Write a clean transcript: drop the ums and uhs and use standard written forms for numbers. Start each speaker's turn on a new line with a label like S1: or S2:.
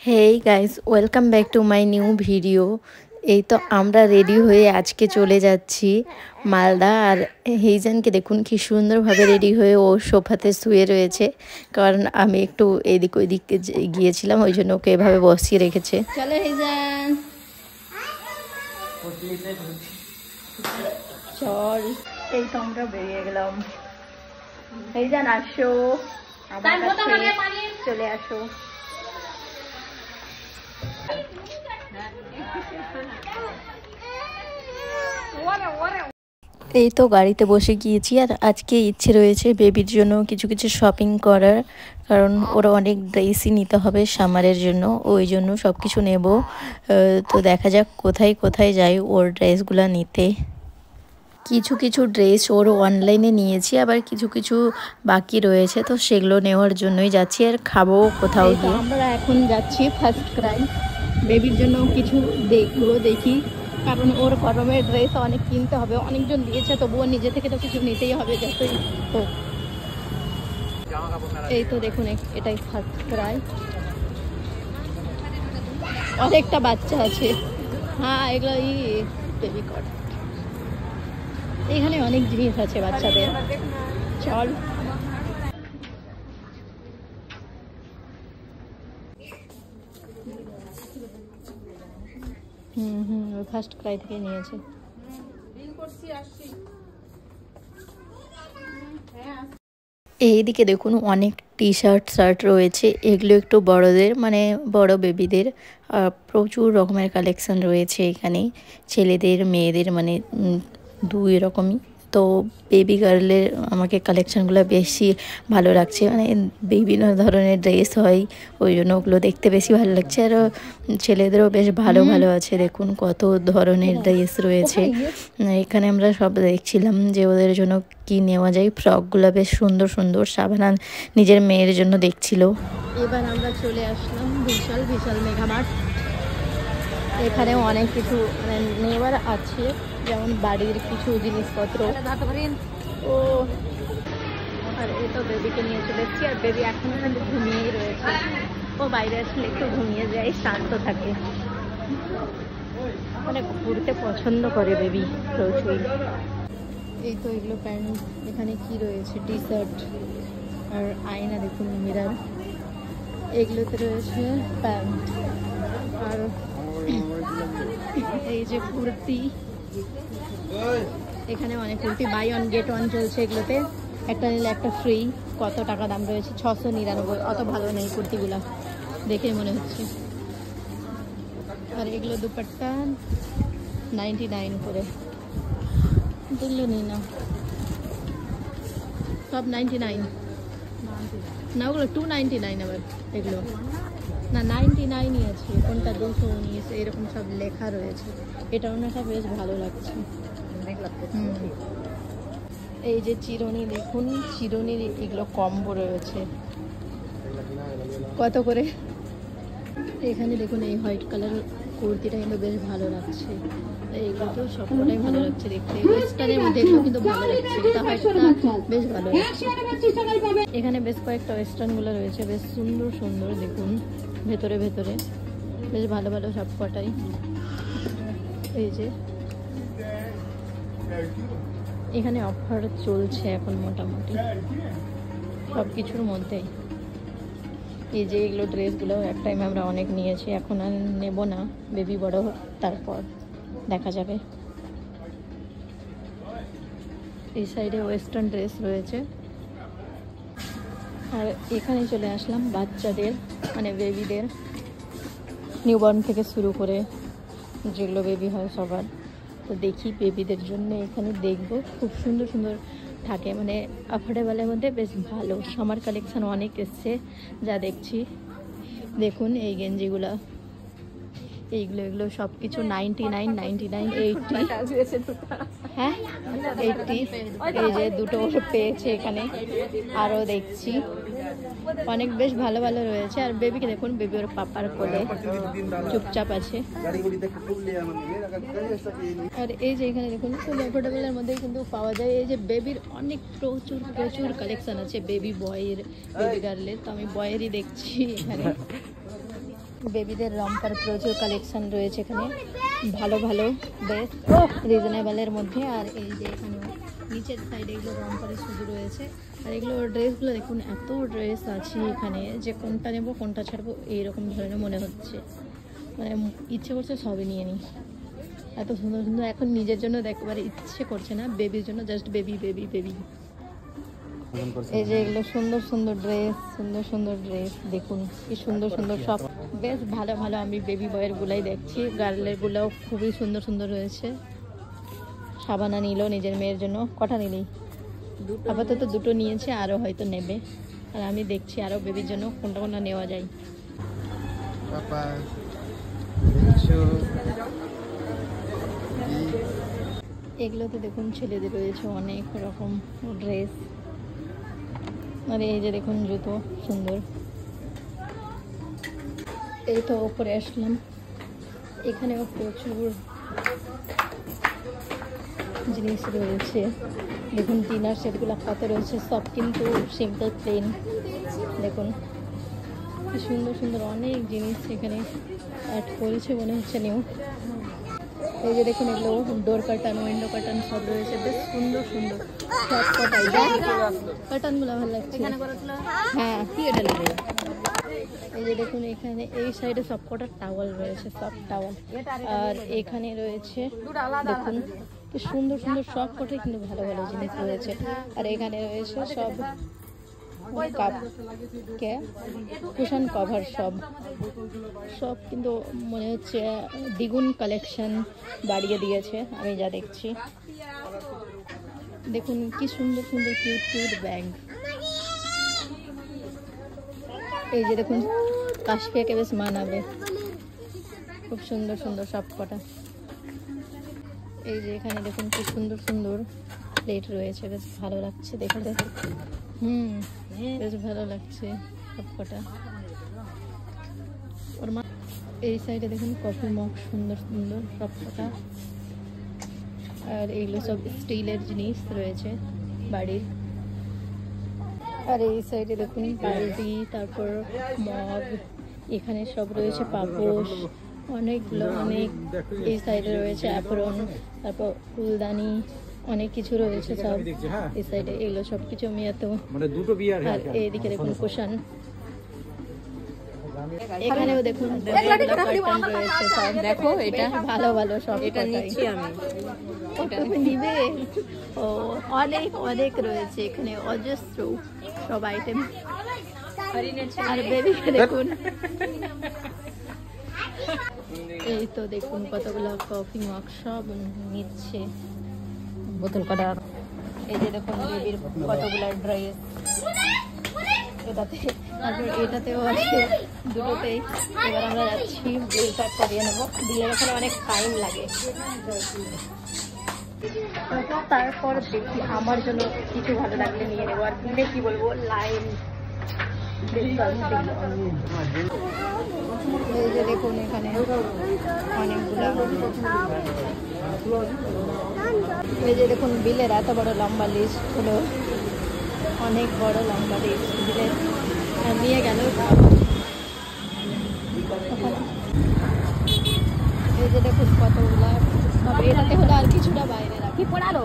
S1: Hey guys, welcome back to my new video. এই তো আমরা রেডি হয়ে আজকে চলে যাচ্ছি মালদা। আর হেইজানকে দেখুন কি সুন্দরভাবে রেডি হয়ে ও সোফাতে শুয়ে রয়েছে, কারণ আমি একটু এদিক ওইদিক গিয়েছিলাম, ওই জন্য ওকে এভাবে বসিয়ে রেখেছে। চলো হেইজান, চল। এই তো আমরা বেরিয়ে গেলাম। হেইজান আসো, আমার কাছে চলে আসো। এই তো গাড়িতে বসে গিয়েছি, আর আজকে ইচ্ছে রয়েছে বেবির জন্য কিছু কিছু শপিং করার, কারণ ওরা অনেক ড্রেসই নিতে হবে সামারের জন্য, ওই জন্য সব কিছু নেব। তো দেখা যাক কোথায় কোথায় যাই ওর ড্রেসগুলো নিতে। কিছু কিছু ড্রেস ওর অনলাইনে নিয়েছি, আবার কিছু কিছু বাকি রয়েছে, তো সেগুলো নেওয়ার জন্যই যাচ্ছি। আর খাবো কোথাও গিয়ে। আমরা এখন যাচ্ছি ফার্স্ট ক্রাই, বেবির জন্য কিছু দেখি, কারণ ওর গরমের ড্রেস অনেক কিনতে হবে। অনেকজন দিয়েছে, তবুও নিজে থেকে তো কিছু নিতেই হবে যতই হোক। এই তো দেখুন, এটাই ফার্স্ট ক্রাই। অনেকটা বাচ্চা আছে। হ্যাঁ, এগুলো বেবি কট। এখানে অনেক জিনিস আছে বাচ্চাদের। চল। ওই ফার্স্ট ক্রাই থেকে নিয়েছে। এইদিকে দেখুন অনেক টি শার্ট রয়েছে, এগুলো একটু বড়দের, মানে বড় বেবিদের। প্রচুর রকমের কালেকশন রয়েছে এখানে, ছেলেদের মেয়েদের, মানে দুই রকমই। তো বেবি গার্লের আমাকে কালেকশানগুলো বেশি ভালো লাগছে, মানে বিভিন্ন ধরনের ড্রেস হয়, ওই জন্য ওগুলো দেখতে বেশি ভালো লাগছে। আর ছেলেদেরও বেশ ভালো ভালো আছে, দেখুন কত ধরনের ড্রেস রয়েছে এখানে। আমরা সব দেখছিলাম যে ওদের জন্য কি নেওয়া যায়। ফ্রকগুলো বেশ সুন্দর সুন্দর, সাবানা নিজের মেয়ের জন্য দেখছিল। এবার আমরা চলে আসলাম বিশাল মেগামার্ট। এখানে অনেক কিছু নেওয়ার আছে, যেমন বাড়ির কিছু জিনিসপত্র। ও আর এই তো বেবিকে নিয়ে চলে এসেছি, আর বেবি এখনো কিন্তু ঘুমিয়েই রয়েছে। ও বাইরে আসলে একটু ঘুমিয়ে যায়, শান্ত থাকে, মানে ঘুরতে পছন্দ করে বেবি প্রচুর। এই তো এগুলো প্যান্ট, এখানে কি রয়েছে, টি শার্ট আর আয়না দেখুন, মিরার। এগুলোতে রয়েছে প্যান্ট, আর এই যে কুর্তি, এখানে অনেক kurti, buy one get one চলছে এগুলোতে, একটা নিলে একটা ফ্রি। কত টাকা দাম রয়েছে, 699। অত ভালো নেই কুর্তিগুলা, দেখে মনে হচ্ছে। আর এগুলো দুপাট্টা 99 করে, এগুলো নেই না, সব 99 না, ওগুলো 299। আবার এগুলো না 99ই আছে, কোনটা 219, এরকম সব লেখা রয়েছে। এটা ওনাটা বেশ ভালো লাগছে। এই যে চিরুনি দেখুন, চিরুনির এগুলো কম্বো রয়েছে, কত করে। এখানে দেখুন এই হোয়াইট কালার কুর্তিটা কিন্তু বেশ ভালো লাগছে। এইগুলোতেও সবকটাই ভালো লাগছে দেখতে, ওয়েস্টার্নের মধ্যে এগুলো কিন্তু ভালো লাগছে। এটা হোয়াইটটা বেশ ভালো লাগছে। এখানে বেশ কয়েকটা ওয়েস্টার্নগুলো রয়েছে, বেশ সুন্দর সুন্দর, দেখুন ভেতরে বেশ ভালো ভালো সবকটাই। এই যে এখানে অফার চলছে এখন মোটামুটি সব কিছুর মধ্যেই। এই যে এগুলো ড্রেসগুলো এক টাইম আমরা অনেক নিয়েছি, এখন আর নেব না, বেবি বড় হোক তারপর দেখা যাবে। এই সাইডে ওয়েস্টার্ন ড্রেস রয়েছে। আর এখানে চলে আসলাম বাচ্চাদের, মানে বেবিদের, নিউবর্ন থেকে শুরু করে যেগুলো বেবি হয় সবার। তো দেখি বেবিদের জন্য এখানে দেখবো, খুব সুন্দর সুন্দর থাকে, মানে অ্যাফোর্ডেবলের মধ্যে বেশ ভালো। সামার কালেকশন অনেক এসছে যা দেখছি। দেখুন এই গেঞ্জিগুলো, এগুলো সব কিছু 99, 99, 80। হ্যাঁ 80। এই যে দুটো পেয়েছে এখানে, আরও দেখছি অনেক বেশ ভালো ভালো রয়েছে। আর বেবিকে দেখুন, বেবি ওর পাপার কোলে চুপচাপ আছে। আর এই যে এখানে দেখুন, খুব অ্যাফোর্ডেবলের মধ্যে কিন্তু পাওয়া যায়। এই যে বেবির অনেক প্রচুর কালেকশন আছে, বেবি বয়ের, বেবি গার্লের। তো আমি বয়েরই দেখছি এখানে। বেবিদের রম্পার প্রচুর কালেকশন রয়েছে এখানে, ভালো ভালো বেশ রিজনেবলের মধ্যে। আর এই যে এখানে নিচের সাইডে এগুলো রম্পারের শুধু রয়েছে। আর এগুলো ড্রেসগুলো দেখুন, এত ড্রেস আছে এখানে যে কোনটা নেবো কোনটা ছাড়বো এইরকম ধরনের মনে হচ্ছে, মানে ইচ্ছে করছে সবই নিয়ে নিই, এত সুন্দর সুন্দর। এখন নিজের জন্য দেখবার ইচ্ছে করছে না, বেবির জন্য জাস্ট বেবি বেবি বেবি। এই যে এগুলো সুন্দর সুন্দর ড্রেস, সুন্দর সুন্দর ড্রেস দেখুন কি সুন্দর সুন্দর সব, বেশ ভালো ভালো। আমি বেবি বয়ের গুলাই দেখছি, গার্লের গুলাও খুবই সুন্দর সুন্দর রয়েছে। সাবানা নিল নিজের মেয়ের জন্য, কটা নিলেই? আপাতত দুটো নিয়েছে, আরও হয়তো নেবে। আর আমি দেখছি আরও বেবির জন্য কোনটা কোনটা নেওয়া যায়। এগুলোতে দেখুন ছেলেদের রয়েছে অনেক রকম ড্রেস। আর এই যে দেখুন জুতো সুন্দর। এই তো ওপরে আসলাম, এখানেও প্রচুর জিনিস রয়েছে। দেখুন ডিনার সেটগুলো কত রয়েছে, সব কিন্তু সিম্পল প্লেন। দেখুন কি সুন্দর সুন্দর অনেক জিনিস এখানে অ্যাড করেছে, মনে হচ্ছে নিউ। এই যে দেখুন এগুলো ডোর কার্টন, উইন্ডো কার্টন সব রয়েছে, বেশ সুন্দর সুন্দর সব কটাই। কার্টনগুলো ভালো লাগছে। হ্যাঁ কি এটা নেবে? এই যে দেখুন এখানে এই সাইডে সব কটা টাওয়াল রয়েছে, সব টাওয়াল। আর এখানে রয়েছে দেখুন কি সুন্দর সুন্দর সব কটাই কিন্তু ভালো ভালো জিনিস রয়েছে। আর এখানে রয়েছে সব কাপ কে কুশন কভার, সব সব কিন্তু মনে হচ্ছে দ্বিগুণ কালেকশন বাড়িয়ে দিয়েছে আমি যা দেখছি। দেখুন কি সুন্দর সুন্দর কিউট কিউট ব্যাগ। এই যে দেখুন কাশফিয়াকে বেশ মানাবে, খুব সুন্দর সুন্দর সব কটা। এই যে এখানে দেখুন কি সুন্দর সুন্দর প্লেট রয়েছে, বেশ ভালো লাগছে দেখতে। বেশ ভালো লাগছে সব কটা। ওর মা এই সাইডে দেখুন কফি মগ সুন্দর সুন্দর সব কটা। আর এইগুলো সব স্টিলের জিনিস রয়েছে বাড়ির। আর এই সাইডে দেখুন বালতি, তারপর মগ, এখানে সব রয়েছে পাপোশ অনেকগুলো, অনেক। এই সাইডে রয়েছে অ্যাপ্রন, তারপর ফুলদানি, অনেক কিছু রয়েছে সব এই সাইডে। এগুলো সব কিছু আমি এত। আর এইদিকে দেখুন কুশন, এখানেও দেখুন কার্টন রয়েছে সব। দেখো এটা ভালো ভালো সব, এটা নিচ্ছি আমি। তুমি নিবে? ও অনেক অনেক রয়েছে এখানে, অজস্র সব আইটেম। আর বেবিকে দেখুন, এই তো দেখুন কতগুলো কফি মগ সব নিচ্ছে, বোতল কটা। এই যে দেখুন বেবির কতগুলো ড্রেস এটাতে, তারপর এটাতেও আছে, দুটোতেই। এবার আমরা যাচ্ছি বিলটা করিয়ে নেবো, বিলের ওখানে অনেক টাইম লাগে। তারপর দেখি আমার জন্য কিছু ভালো লাগলে নিয়ে নেবো। আর বিলে কি বলবো, লাইন। এই যে দেখুন এখানে অনেকগুলা, এই যে দেখুন বিলের এত বড় লম্বা লিস্ট হলো, অনেক বড় লম্বা লিস্ট বিলের। নিয়ে গেল এই যে দেখুন কতগুলা, এটাতে হলো আর কিছুটা বাইরে রাখি পড়ালো।